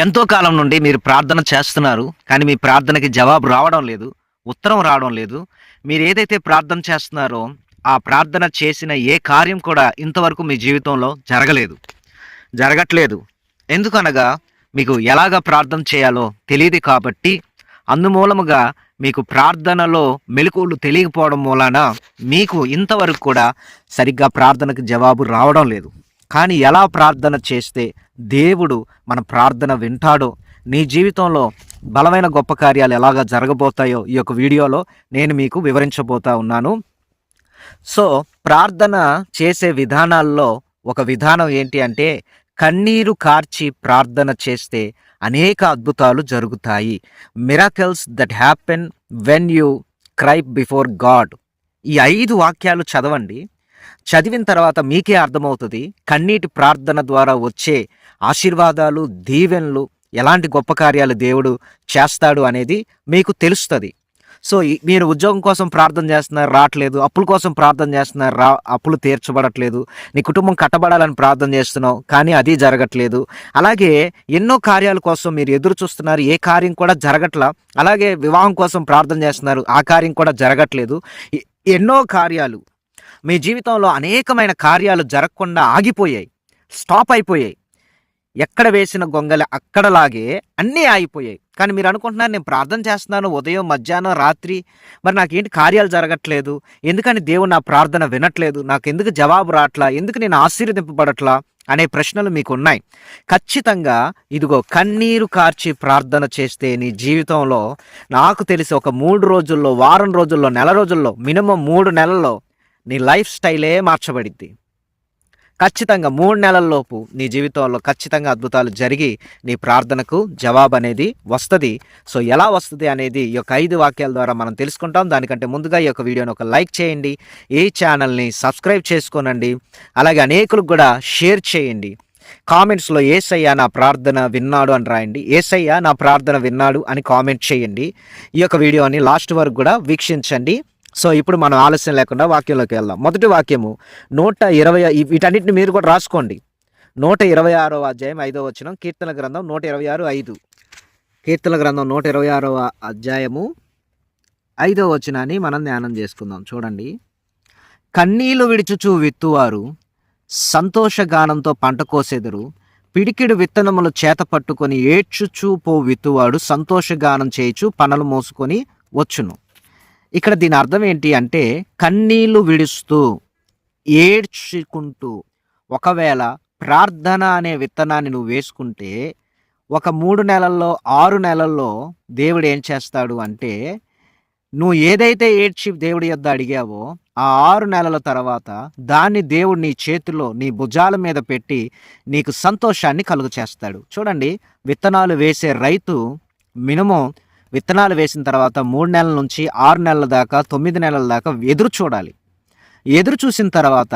ఎంతో కాలం నుండి మీరు ప్రార్థన చేస్తున్నారు. కానీ మీ ప్రార్థనకి జవాబు రావడం లేదు. ఉత్తరం రావడం లేదు. మీరేదైతే ప్రార్థన చేస్తున్నారో, ఆ ప్రార్థన చేసిన ఏ కార్యం కూడా ఇంతవరకు మీ జీవితంలో జరగట్లేదు. ఎందుకనగా మీకు ఎలాగ ప్రార్థన చేయాలో తెలీదు కాబట్టి, అందుమూలముగా మీకు ప్రార్థనలో మెళకువలు తెలియకపోవడం మూలాన మీకు ఇంతవరకు కూడా సరిగ్గా ప్రార్థనకు జవాబు రావడం లేదు. కానీ ఎలా ప్రార్థన చేస్తే దేవుడు మన ప్రార్థన వింటాడో, నీ జీవితంలో బలమైన గొప్ప కార్యాలు ఎలాగ జరగబోతాయో ఈ యొక్క వీడియోలో నేను మీకు వివరించబోతా ఉన్నాను. సో ప్రార్థన చేసే విధానాల్లో ఒక విధానం ఏంటి అంటే, కన్నీరు కార్చి ప్రార్థన చేస్తే అనేక అద్భుతాలు జరుగుతాయి. Miracles that happen when you cry before God. ఈ 5 వాక్యాలు చదవండి. చదివిన తర్వాత మీకే అర్థమవుతుంది కన్నీటి ప్రార్థన ద్వారా వచ్చే ఆశీర్వాదాలు, దీవెనలు, ఎలాంటి గొప్ప కార్యాలు దేవుడు చేస్తాడు అనేది మీకు తెలుస్తుంది. సో మీరు ఉద్యోగం కోసం ప్రార్థన చేస్తున్నారు, రావట్లేదు. అప్పుల కోసం ప్రార్థన చేస్తున్నారు, అప్పులు తీర్చబడట్లేదు. నీ కుటుంబం కట్టబడాలని ప్రార్థన చేస్తున్నావు, కానీ అది జరగట్లేదు. అలాగే ఎన్నో కార్యాల కోసం మీరు ఎదురు చూస్తున్నారు, ఏ కార్యం కూడా జరగట్లా. అలాగే వివాహం కోసం ప్రార్థన చేస్తున్నారు, ఆ కార్యం కూడా జరగట్లేదు. ఎన్నో కార్యాలు మీ జీవితంలో అనేకమైన కార్యాలు జరగకుండా ఆగిపోయాయి, స్టాప్ అయిపోయాయి. ఎక్కడ వేసిన గొంగలి అక్కడలాగే అన్నీ ఆగిపోయాయి. కానీ మీరు అనుకుంటున్నారు, నేను ప్రార్థన చేస్తున్నాను ఉదయం, మధ్యాహ్నం, రాత్రి, మరి నాకేంటి కార్యాలు జరగట్లేదు, ఎందుకని దేవుడు నా ప్రార్థన వినట్లేదు, నాకు ఎందుకు జవాబు రావట్లా, ఎందుకు నేను ఆశీర్వదింపబడట్లా అనే ప్రశ్నలు మీకు ఉన్నాయి. ఖచ్చితంగా ఇదిగో కన్నీరు కార్చి ప్రార్థన చేస్తే నీ జీవితంలో నాకు తెలిసి ఒక 3 రోజుల్లో, వారం రోజుల్లో, నెల రోజుల్లో, మినిమం 3 నెలల్లో నీ లైఫ్ స్టైలే మార్చబడిద్ది. ఖచ్చితంగా 3 నెలల్లోపు నీ జీవితంలో ఖచ్చితంగా అద్భుతాలు జరిగి నీ ప్రార్థనకు జవాబు అనేది వస్తుంది. సో ఎలా వస్తుంది అనేది ఈ యొక్క 5 వాక్యాల ద్వారా మనం తెలుసుకుంటాం. దానికంటే ముందుగా ఈ యొక్క వీడియోని ఒక లైక్ చేయండి, ఈ ఛానల్ని సబ్స్క్రైబ్ చేసుకోనండి, అలాగే అనేకులకు కూడా షేర్ చేయండి. కామెంట్స్లో యేసయ్య నా ప్రార్థన విన్నాడు అని రాయండి. యేసయ్య నా ప్రార్థన విన్నాడు అని కామెంట్ చేయండి. ఈ యొక్క వీడియోని లాస్ట్ వరకు కూడా వీక్షించండి. సో ఇప్పుడు మనం ఆలస్యం లేకుండా వాక్యంలోకి వెళ్దాం. మొదటి వాక్యము 120, వీటన్నిటిని మీరు కూడా రాసుకోండి. 126వ అధ్యాయం 5వ వచనం, కీర్తన గ్రంథం 126:5. కీర్తన గ్రంథం 126వ అధ్యాయము 5వ వచనాన్ని మనం ధ్యానం చేసుకుందాం. చూడండి. కన్నీళ్లు విడిచుచు విత్తువారు సంతోషగానంతో పంట కోసెదరు, పిడికిడు విత్తనములు చేత పట్టుకొని ఏడ్చుచూ పో విత్తువాడు సంతోషగానం చేయుచు పనలు మోసుకొని వచ్చును. ఇక్కడ దీని అర్థం ఏంటి అంటే, కన్నీళ్లు విడుస్తూ, ఏడ్చుకుంటూ, ఒకవేళ ప్రార్థన అనే విత్తనాన్ని నువ్వు వేసుకుంటే ఒక 3 నెలల్లో, 6 నెలల్లో దేవుడు ఏం చేస్తాడు అంటే, నువ్వు ఏదైతే ఏడ్చి దేవుడి యొద్ద అడిగావో ఆ 6 నెలల తర్వాత దాన్ని దేవుడు నీ చేతిలో, నీ భుజాల మీద పెట్టి నీకు సంతోషాన్ని కలుగు చేస్తాడు. చూడండి, విత్తనాలు వేసే రైతు మినిమం విత్తనాలు వేసిన తర్వాత 3 నెలల నుంచి 6 నెలల దాకా, 9 నెలల దాకా ఎదురు చూడాలి. ఎదురు చూసిన తర్వాత,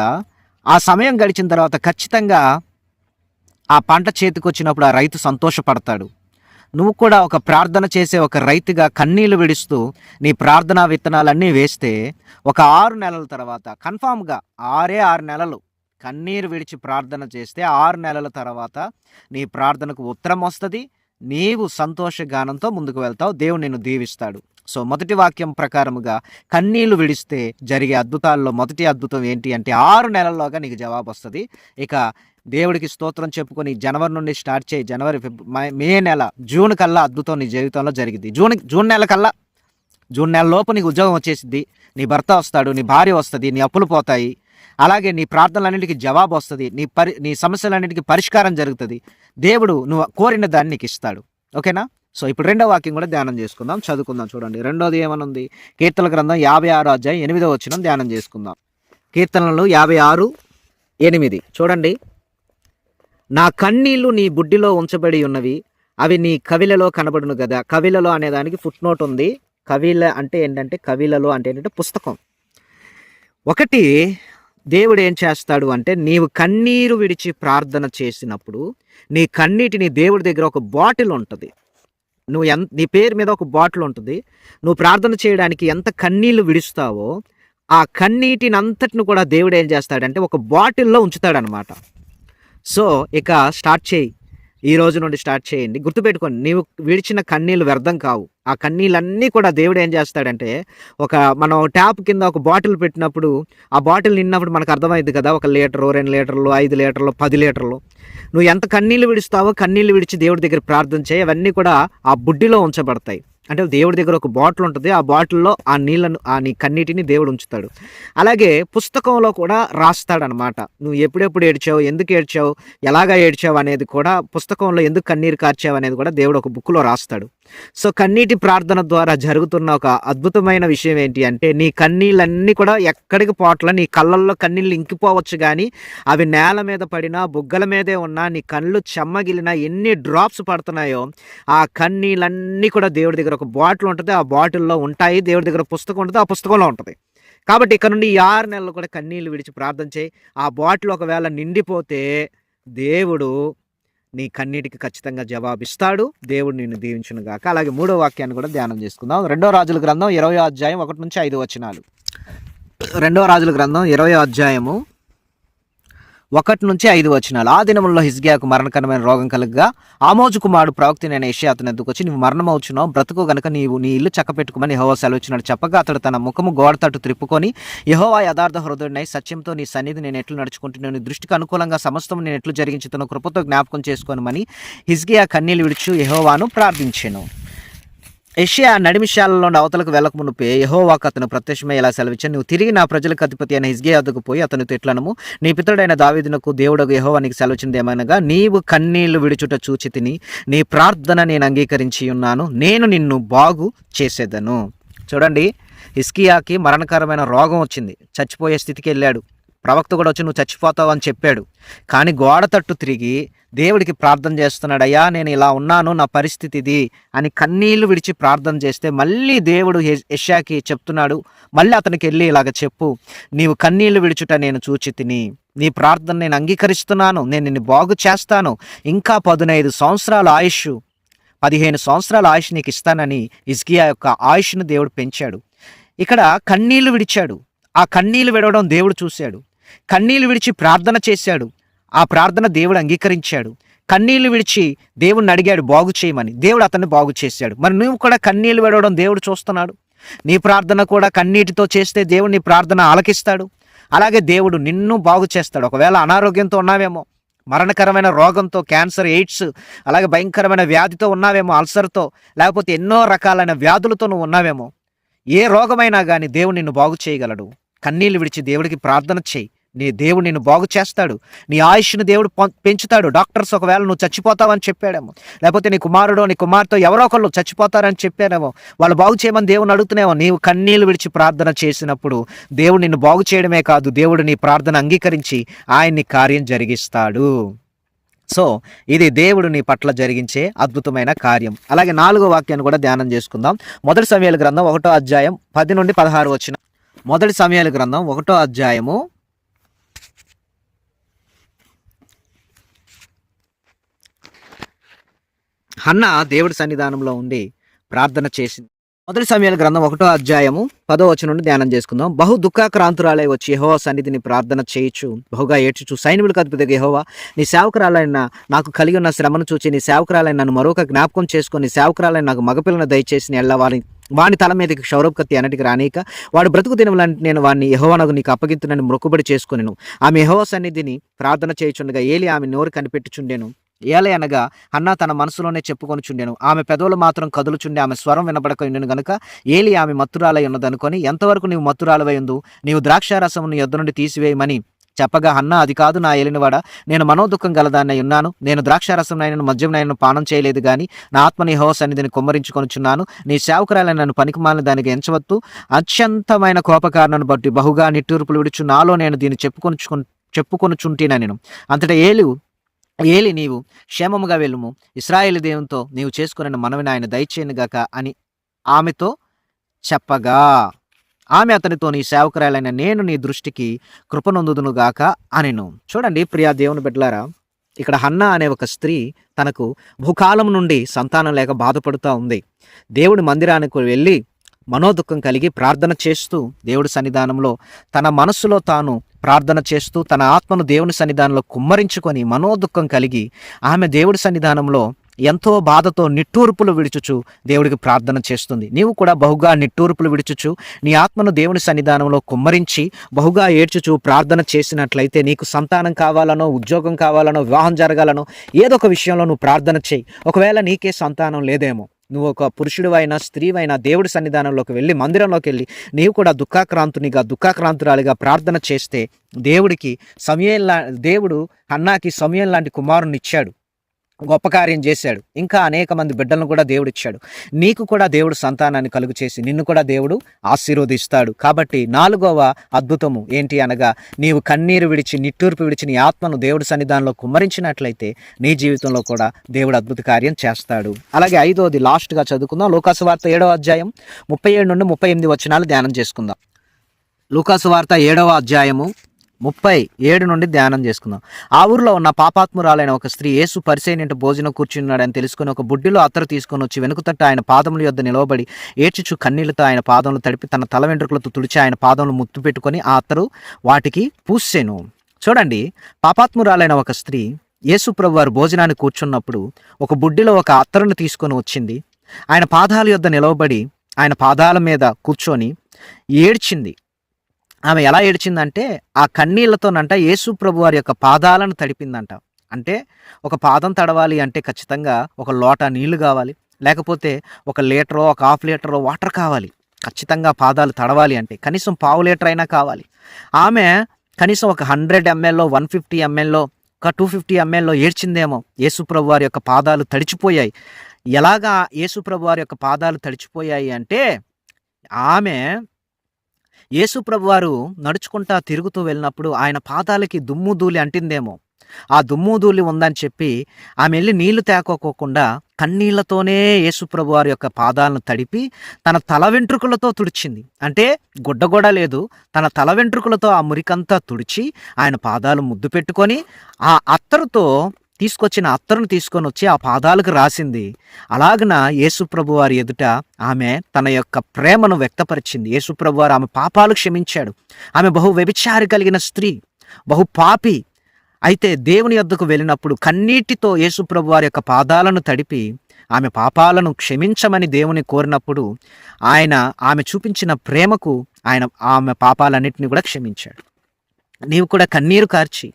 ఆ సమయం గడిచిన తర్వాత ఖచ్చితంగా ఆ పంట చేతికి వచ్చినప్పుడు ఆ రైతు సంతోషపడతాడు. నువ్వు కూడా ఒక ప్రార్థన చేసే ఒక రైతుగా కన్నీళ్లు విడుస్తూ నీ ప్రార్థనా విత్తనాలన్నీ వేస్తే ఒక 6 నెలల తర్వాత కన్ఫామ్గా 6 నెలలు కన్నీరు విడిచి ప్రార్థన చేస్తే 6 నెలల తర్వాత నీ ప్రార్థనకు ఉత్తరం వస్తుంది. నీవు సంతోషగానంతో ముందుకు వెళ్తావు, దేవుడు నిన్ను దీవిస్తాడు. సో మొదటి వాక్యం ప్రకారముగా కన్నీళ్లు విడిస్తే జరిగే అద్భుతాల్లో మొదటి అద్భుతం ఏంటి అంటే, 6 నెలల్లోగా నీకు జవాబు వస్తుంది. ఇక దేవుడికి స్తోత్రం చెప్పుకొని జనవరి నుండి స్టార్ట్ చేయి, జనవరి, మే నెల, జూన్ కల్లా అద్భుతం నీ జీవితంలో జరిగింది. జూన్ నెల కల్లా, జూన్ నెల లోపు నీకు ఉద్యోగం వచ్చేసిద్ది, నీ భర్త వస్తాడు, నీ భార్య వస్తుంది, నీ అప్పులు పోతాయి, అలాగే నీ ప్రార్థనలన్నింటికి జవాబు వస్తుంది, నీ సమస్యలన్నింటికి పరిష్కారం జరుగుతుంది. దేవుడు నువ్వు కోరిన దాన్ని నీకు ఇస్తాడు. ఓకేనా? సో ఇప్పుడు 2వ వాక్యం కూడా ధ్యానం చేసుకుందాం, చదువుకుందాం. చూడండి, 2వది ఏమనుంది? కీర్తనల గ్రంథం 56వ అధ్యాయం 8వ వచనం ధ్యానం చేసుకుందాం. కీర్తనలు 56:8. చూడండి. నా కన్నీళ్లు నీ బుడ్డిలో ఉంచబడి ఉన్నవి, అవి నీ కవిలలో కనబడును కదా. కవిలలో అనే దానికి ఫుట్ నోట్ ఉంది. కవిల అంటే ఏంటంటే, కవిలలో అంటే ఏంటంటే పుస్తకం. ఒకటి, దేవుడు ఏం చేస్తాడు అంటే, నీవు కన్నీరు విడిచి ప్రార్థన చేసినప్పుడు నీ కన్నీటిని దేవుడి దగ్గర ఒక బాటిల్ ఉంటుంది. నీ పేరు మీద ఒక బాటిల్ ఉంటుంది. నువ్వు ప్రార్థన చేయడానికి ఎంత కన్నీళ్లు విడుస్తావో ఆ కన్నీటిని అంతటిని కూడా దేవుడు ఏం చేస్తాడంటే ఒక బాటిల్లో ఉంచుతాడనమాట. సో ఇక స్టార్ట్ చేయి. ఈ రోజు నుండి స్టార్ట్ చేయండి. గుర్తుపెట్టుకోండి, నీవు విడిచిన కన్నీళ్ళు వ్యర్థం కావు. ఆ కన్నీళ్ళన్నీ కూడా దేవుడు ఏం చేస్తాడంటే, మనం ట్యాప్ కింద ఒక బాటిల్ పెట్టినప్పుడు, ఆ బాటిల్ నిన్నప్పుడు మనకు అర్థమైంది కదా, 1 లీటరు, 2 లీటర్లు, 5 లీటర్లు, 10 లీటర్లు. నువ్వు ఎంత కన్నీళ్ళు విడుస్తావో, కన్నీళ్ళు విడిచి దేవుడి దగ్గర ప్రార్థన చేయి. అవన్నీ కూడా ఆ బుడ్డిలో ఉంచబడతాయి. అంటే దేవుడి దగ్గర ఒక బాటిల్ ఉంటుంది. ఆ బాటిల్లో ఆ నీళ్ళను, నీ కన్నీటిని దేవుడు ఉంచుతాడు. అలాగే పుస్తకంలో కూడా రాస్తాడనమాట. నువ్వు ఎప్పుడెప్పుడు ఏడ్చావు, ఎందుకు ఏడ్చావు, ఎలాగా ఏడ్చావు అనేది కూడా పుస్తకంలో, ఎందుకు కన్నీరు కార్చావు అనేది కూడా దేవుడు ఒక బుక్లో రాస్తాడు. సో కన్నీటి ప్రార్థన ద్వారా జరుగుతున్న ఒక అద్భుతమైన విషయం ఏంటి అంటే, నీ కన్నీళ్ళన్నీ కూడా ఎక్కడికి పోట్ల, నీ కళ్ళల్లో కన్నీళ్ళు ఇంకిపోవచ్చు, కానీ అవి నేల మీద పడినా, బుగ్గల మీదే ఉన్నా, నీ కళ్ళు చెమ్మగిలినా, ఎన్ని డ్రాప్స్ పడుతున్నాయో ఆ కన్నీళ్ళన్నీ కూడా దేవుడి దగ్గర ఒక బాటిల్ ఉంటుంది. ఆ బాటిల్లో ఉంటాయి. దేవుడి దగ్గర పుస్తకం ఉంటుంది. ఆ పుస్తకంలో ఉంటుంది. కాబట్టి ఇక్కడ నుండి ఈ 6 నెలలు కూడా కన్నీళ్ళు విడిచి ప్రార్థన చేయి. ఆ బాటిల్ ఒకవేళ నిండిపోతే దేవుడు నీ కన్నీటికి ఖచ్చితంగా జవాబిస్తాడు. దేవుడు నిన్ను దీవించును గాక. అలాగే 3వ వాక్యాన్ని కూడా ధ్యానం చేసుకుందాం. 2వ రాజుల గ్రంథం 20వ అధ్యాయం 1 నుంచి 5 వచనాలు. 2వ రాజుల గ్రంథం 20వ అధ్యాయము 1 నుంచి 5 వచనాలు. ఆ దినములలో హిజ్కియాకు మరణకరమైన రోగం కలుగగా ఆమోజు కుమారుడు ప్రవక్త యెషయా అతని ఎద్దుకు వచ్చి, నీవు మరణమవుచున్నావు, బ్రతుకు గనుక నీవు నీ ఇల్లు చక్కపెట్టుకోమని యెహోవా సెలవిచ్చినాడు చెప్పగా, అతడు తన ముఖము గోడ తట్టు త్రిప్పుకొని, యెహోవా యథార్థ హృదయుడై సత్యంతో నీ సన్నిధి నేను ఎట్లు నడుచుకుంటున్నాను, నీ దృష్టికి అనుకూలంగా సమస్తం నేను ఎట్లు జరిగించుతాను, కృపతో జ్ఞాపకం చేసుకోనమని హిజ్కియా కన్నీళ్లు విడుచు యెహోవాను ప్రార్థించెను. యెషయా నడిమిశాలలో అవతలకు వెళ్ళక మునుపే యెహోవాకు అతను ప్రత్యక్షమై ఇలా సెలవిచ్చాను, నువ్వు తిరిగి నా ప్రజలకు అధిపతి అయిన హిజ్కియా వద్దకు పోయి అతనితో ఇట్లనము, నీ పితరుడైన దావీదునకు దేవుడగు యెహోవా నీకు సెలవిచ్చినది ఏమనగా, నీవు కన్నీళ్లు విడుచుట చూచి తిని నీ ప్రార్థన నేను అంగీకరించి ఉన్నాను, నేను నిన్ను బాగు చేసేదను. చూడండి, హిజ్కియాకి మరణకరమైన రోగం వచ్చింది, చచ్చిపోయే స్థితికి వెళ్ళాడు. ప్రవక్త కూడా వచ్చి నువ్వు చచ్చిపోతావు అని చెప్పాడు. కానీ గోడ తట్టు తిరిగి దేవుడికి ప్రార్థన చేస్తున్నాడు, అయ్యా నేను ఇలా ఉన్నాను, నా పరిస్థితి ఇది అని కన్నీళ్లు విడిచి ప్రార్థన చేస్తే మళ్ళీ దేవుడు యెషయాకి చెప్తున్నాడు, మళ్ళీ అతనికి వెళ్ళి ఇలాగ చెప్పు, నీవు కన్నీళ్లు విడుచుట నేను చూచి తిని నీ ప్రార్థన నేను అంగీకరిస్తున్నాను, నేను నిన్ను బాగు చేస్తాను, ఇంకా 15 సంవత్సరాల ఆయుష్, 15 సంవత్సరాల ఆయుష్ నీకు ఇస్తానని హిజ్కియా యొక్క ఆయుష్ను దేవుడు పెంచాడు. ఇక్కడ కన్నీళ్లు విడిచాడు. ఆ కన్నీళ్లు విడవడం దేవుడు చూశాడు. కన్నీళ్లు విడిచి ప్రార్థన చేశాడు. ఆ ప్రార్థన దేవుడు అంగీకరించాడు. కన్నీళ్లు విడిచి దేవుడిని అడిగాడు బాగు చేయమని, దేవుడు అతన్ని బాగు చేశాడు. మరి నువ్వు కూడా కన్నీళ్లు విడవడం దేవుడు చూస్తున్నాడు. నీ ప్రార్థన కూడా కన్నీటితో చేస్తే దేవుడు నీ ప్రార్థన ఆలకిస్తాడు. అలాగే దేవుడు నిన్ను బాగు చేస్తాడు. ఒకవేళ అనారోగ్యంతో ఉన్నావేమో, మరణకరమైన రోగంతో, క్యాన్సర్, ఎయిడ్స్, అలాగే భయంకరమైన వ్యాధితో ఉన్నావేమో, అల్సర్తో, లేకపోతే ఎన్నో రకాలైన వ్యాధులతో నువ్వు ఉన్నావేమో, ఏ రోగమైనా కానీ దేవుడు నిన్ను బాగు చేయగలడు. కన్నీళ్లు విడిచి దేవుడికి ప్రార్థన చేయి. నీ దేవుడు నిన్ను బాగు చేస్తాడు. నీ ఆయుష్ను దేవుడు పెంచుతాడు. డాక్టర్స్ ఒకవేళ నువ్వు చచ్చిపోతావని చెప్పాడేమో, లేకపోతే నీ కుమారుడు, నీ కుమార్తె ఎవరో ఒకళ్ళు చచ్చిపోతారని చెప్పారేమో, వాళ్ళు బాగు చేయమని దేవుని అడుగుతున్నామో, నీవు కన్నీళ్లు విడిచి ప్రార్థన చేసినప్పుడు దేవుడు నిన్ను బాగు చేయడమే కాదు, దేవుడు నీ ప్రార్థన అంగీకరించి ఆయన్ని కార్యం జరిగిస్తాడు. సో ఇది దేవుడు నీ పట్ల జరిగించే అద్భుతమైన కార్యం. అలాగే 4వ వాక్యాన్ని కూడా ధ్యానం చేసుకుందాం. 1 సమూయేలు గ్రంథం 1వ అధ్యాయం 10 నుండి 16 వచ్చిన. 1 సమూయేలు గ్రంథం 1వ అధ్యాయము 'హన్నా దేవుడి సన్నిధానంలో ఉండి ప్రార్థన చేసింది. 1 సమూయేలు గ్రంథం 1వ అధ్యాయము 10వ వచనం నుండి ధ్యానం చేసుకుందాం. బహు దుఃఖాక్రాంతురాలై వచ్చి యెహోవా సన్నిధిని ప్రార్థన చేయుచు బహుగా ఏడ్చుచు, సైన్యులకు అధిపతిగా యెహోవా, నీ సేవకురాలైన నాకు కలిగి ఉన్న శ్రమను చూచి నీ సేవకురాలైన నన్ను మరొక జ్ఞాపకం చేసుకొని, నీ సేవకురాలైన నాకు మగపిల్లను దయచేసి ఎల్లవారి వాని తల మీదకి క్షౌరకత్తి అన్నిటికి రానీక, వాడు బ్రతుకు దినములంటే నేను వాడిని యెహోవానకు నీకు అప్పగింతునని మొక్కుబడి చేసుకొనెను. ఆమె యెహోవా సన్నిధిని ప్రార్థన చేయుచుండగా ఏలి ఆమె నోరు కనిపెట్టుచుండెను. ఏలే అనగా హన్నా తన మనసులోనే చెప్పుకొనుచుండెను. ఆమె పెదవులు మాత్రం కదులుచుండే, ఆమె స్వరం వినబడక ఉండెను గనుక ఏలి ఆమె మత్తురాలై ఉన్నదనుకొని, ఎంతవరకు నీవు మత్తురాలవై ఉందు, నీవు ద్రాక్షారసమును నీ యొద్ద నుండి తీసివేయమని చెప్పగా, హన్నా అది కాదు నా ఏలినవాడా, నేను మనోదుఖం గలదాన్నై ఉన్నాను, నేను ద్రాక్షారసంనైనను మద్యంనైనను పానం చేయలేదు, గాని నా ఆత్మని యెహోవా సన్నిధిని కుమ్మరించుకొనుచున్నాను. నీ సేవకురాలైన నన్ను పనికిమాలిన దానికి ఎంచవద్దు. అత్యంతమైన కోపకారణను బట్టి బహుగా నిట్టూర్పులు విడుచు నాలో నేను దీన్ని చెప్పుకొనుచుంటినా నేను. అంతటా ఏలి నీవు క్షేమముగా వెళ్ళుము, ఇశ్రాయేలు దేవునితో నీవు చేసుకున్న మనవిని ఆయన దయచేయనుగాక అని ఆమెతో చెప్పగా, ఆమె అతనితో, నీ సేవకురాలైన నేను నీ దృష్టికి కృపనొందుదునుగాక అనెను. చూడండి ప్రియా దేవుని బిడ్డలారా, ఇక్కడ హన్నా అనే ఒక స్త్రీ తనకు బహుకాలం నుండి సంతానం లేక బాధపడుతూ ఉంది. దేవుడి మందిరానికి వెళ్ళి మనోదుఖం కలిగి ప్రార్థన చేస్తూ దేవుడి సన్నిధానంలో తన మనస్సులో తాను ప్రార్థన చేస్తూ తన ఆత్మను దేవుని సన్నిధానంలో కుమ్మరించుకొని మనోదుఖం కలిగి ఆమె దేవుడి సన్నిధానంలో ఎంతో బాధతో నిట్టూర్పులు విడుచుచు దేవుడికి ప్రార్థన చేస్తుంది. నీవు కూడా బహుగా నిట్టూర్పులు విడుచుచు నీ ఆత్మను దేవుని సన్నిధానంలో కుమ్మరించి బహుగా ఏడ్చుచు ప్రార్థన చేసినట్లయితే నీకు సంతానం కావాలనో, ఉద్యోగం కావాలనో, వివాహం జరగాలనో ఏదో ఒక విషయంలో నువ్వు ప్రార్థన చేయి. ఒకవేళ నీకే సంతానం లేదేమో, నువ్వు ఒక పురుషుడివైనా స్త్రీవైనా దేవుడి సన్నిధానంలోకి వెళ్ళి మందిరంలోకి వెళ్ళి నీవు కూడా దుఃఖాక్రాంతురాలిగా ప్రార్థన చేస్తే దేవుడు హన్నాకి సమూయేలు లాంటి కుమారుని ఇచ్చాడు, గొప్ప కార్యం చేశాడు. ఇంకా అనేక మంది బిడ్డలను కూడా దేవుడు ఇచ్చాడు. నీకు కూడా దేవుడు సంతానాన్ని కలుగు చేసి నిన్ను కూడా దేవుడు ఆశీర్వదిస్తాడు. కాబట్టి 4వ అద్భుతము ఏంటి అనగా, నీవు కన్నీరు విడిచి నిట్టూర్పు విడిచి నీ ఆత్మను దేవుడి సన్నిధానంలో కుమ్మరించినట్లయితే నీ జీవితంలో కూడా దేవుడు అద్భుత కార్యం చేస్తాడు. అలాగే 5వది లాస్ట్గా చదువుకుందాం. లూకాసు వార్త 7వ అధ్యాయం 37 నుండి 38 వచనాలు ధ్యానం చేసుకుందాం. లూకాసు వార్త 7వ అధ్యాయము 37 నుండి ధ్యానం చేసుకుందాం. ఆ ఊరిలో ఉన్న పాపాత్మురాలైన ఒక స్త్రీ యేసు పరిసయ్యుని ఇంట భోజనం కూర్చున్నాడని తెలుసుకుని ఒక బుడ్డిలో అత్తరు తీసుకొని వచ్చి వెనుకతట్ట ఆయన పాదముల యొద్ద నిలవబడి ఏడ్చుచు కన్నీళ్లతో ఆయన పాదములు తడిపి తన తల వెంట్రుకలతో తుడిచి ఆయన పాదములు ముత్తు పెట్టుకొని ఆ అత్తరు వాటికి పూసెను. చూడండి, పాపాత్మురాలైన ఒక స్త్రీ యేసు ప్రభువారు భోజనాన్ని కూర్చున్నప్పుడు ఒక బుడ్డిలో ఒక అత్తరును తీసుకొని వచ్చింది. ఆయన పాదాల యొద్ద నిలవబడి ఆయన పాదాల మీద కూర్చొని ఏడ్చింది. ఆమె ఎలా ఏడ్చిందంటే ఆ కన్నీళ్లతోనంట యేసు ప్రభు వారి యొక్క పాదాలను తడిపిందంట. అంటే ఒక పాదం తడవాలి అంటే ఖచ్చితంగా ఒక లోట నీళ్లు కావాలి, లేకపోతే 1 లీటరో 1/2 లీటరో వాటర్ కావాలి. ఖచ్చితంగా పాదాలు తడవాలి అంటే కనీసం 1/2 లీటర్ అయినా కావాలి. ఆమె కనీసం ఒక 100 ml 150 ml ఒక 250 ml ఏడ్చిందేమో. యేసు ప్రభు వారి యొక్క పాదాలు తడిచిపోయాయి. ఎలాగా యేసు ప్రభు వారి యొక్క పాదాలు తడిచిపోయాయి అంటే, ఆమె యేసు ప్రభువారు నడుచుకుంటా తిరుగుతూ వెళ్ళినప్పుడు ఆయన పాదాలకి దుమ్ము ధూళి అంటిందేమో. ఆ దుమ్ము ధూళి ఉందని చెప్పి ఆమె వెళ్ళి నీళ్లు తేకోకుండా కన్నీళ్లతోనే యేసు ప్రభువారి యొక్క పాదాలను తడిపి తన తల వెంట్రుకలతో తుడిచింది. అంటే గుడ్డ కూడా లేదు, తన తల వెంట్రుకలతో ఆ మురికంతా తుడిచి ఆయన పాదాలు ముద్దు పెట్టుకొని ఆ అత్తరును తీసుకొని వచ్చి ఆ పాదాలకు రాసింది. అలాగన యేసుప్రభు వారి ఎదుట ఆమె తన యొక్క ప్రేమను వ్యక్తపరిచింది. యేసుప్రభు వారు ఆమె పాపాలు క్షమించాడు. ఆమె బహు వ్యభిచారి కలిగిన స్త్రీ, బహు పాపి. అయితే దేవుని యొద్దకు వెళ్ళినప్పుడు కన్నీటితో యేసుప్రభు వారి యొక్క పాదాలను తడిపి ఆమె పాపాలను క్షమించమని దేవుని కోరినప్పుడు ఆమె చూపించిన ప్రేమకు ఆమె పాపాలన్నింటినీ కూడా క్షమించాడు. నీవు కూడా కన్నీరు కార్చి,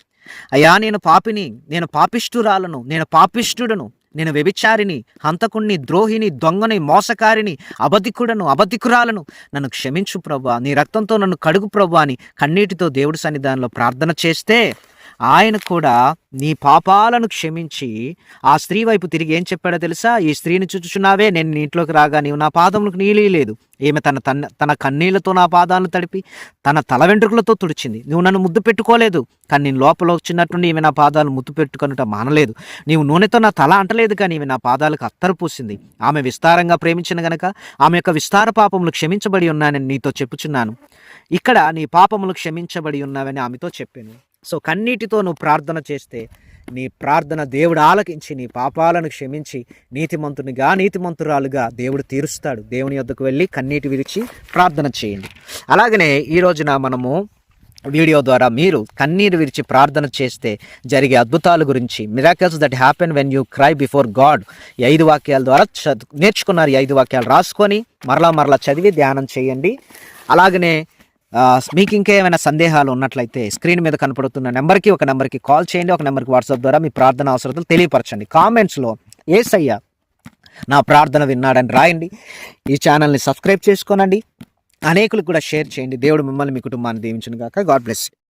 అయ్యా నేను పాపిని, నేను పాపిష్టురాలను, నేను పాపిష్టుడను, నేను వ్యభిచారిని, హంతకుణ్ణి, ద్రోహిని, దొంగని, మోసకారిని, అబద్ధికురాలను, నన్ను క్షమించు ప్రభువా, నీ రక్తంతో నన్ను కడుగు ప్రభువా అని కన్నీటితో దేవుడి సన్నిధానంలో ప్రార్థన చేస్తే ఆయన కూడా నీ పాపాలను క్షమించి ఆ స్త్రీ వైపు తిరిగి ఏం చెప్పాడో తెలుసా? ఈ స్త్రీని చూచుచున్నావే, నేను నీ ఇంట్లోకి రాగా నీవు నా పాదములకు నీళ్ళు లేదు. ఈమె తన కన్నీళ్లతో నా పాదాలను తడిపి తన తల వెంట్రుకలతో తుడిచింది. నువ్వు నన్ను ముద్దు పెట్టుకోలేదు, కానీ నేను లోపల వచ్చినట్టుండి ఈమె నా పాదాలు ముద్దు పెట్టుకున్నట్టు మానలేదు. నీవు నూనెతో నా తల అంటలేదు, కానీ ఈమె నా పాదాలకు అత్తరు పూసింది. ఆమె విస్తారంగా ప్రేమించిన గనక ఆమె యొక్క విస్తార పాపములు క్షమించబడి ఉన్నానని నీతో చెప్పుచున్నాను. ఇక్కడ నీ పాపములు క్షమించబడి ఉన్నావని ఆమెతో చెప్పాను. సో కన్నీటితో నువ్వు ప్రార్థన చేస్తే నీ ప్రార్థన దేవుడు ఆలకించి నీ పాపాలను క్షమించి నీతిమంతురాలుగా దేవుడు తీరుస్తాడు. దేవుని యొద్దకు వెళ్ళి కన్నీటి విరిచి ప్రార్థన చేయండి. అలాగనే ఈ రోజున మనము వీడియో ద్వారా మీరు కన్నీరు విరిచి ప్రార్థన చేస్తే జరిగే అద్భుతాల గురించి, miracles that happen when you cry before God, ఈ 5 వాక్యాల ద్వారా నేర్చుకున్నారు. ఈ 5 వాక్యాలు రాసుకొని మరలా చదివి ధ్యానం చేయండి. అలాగనే మీకు ఇంకేమైనా సందేహాలు ఉన్నట్లయితే స్క్రీన్ మీద కనపడుతున్న ఒక నెంబర్కి కాల్ చేయండి, ఒక నెంబర్కి వాట్సాప్ ద్వారా మీ ప్రార్థన అవసరతలు తెలియపరచండి. కామెంట్స్లో యేసయ్య నా ప్రార్థన విన్నాడని రాయండి. ఈ ఛానల్ని సబ్స్క్రైబ్ చేసుకోనండి, అనేకులకు కూడా షేర్ చేయండి. దేవుడు మిమ్మల్ని మీ కుటుంబాన్ని దీవించును గాక. God bless you.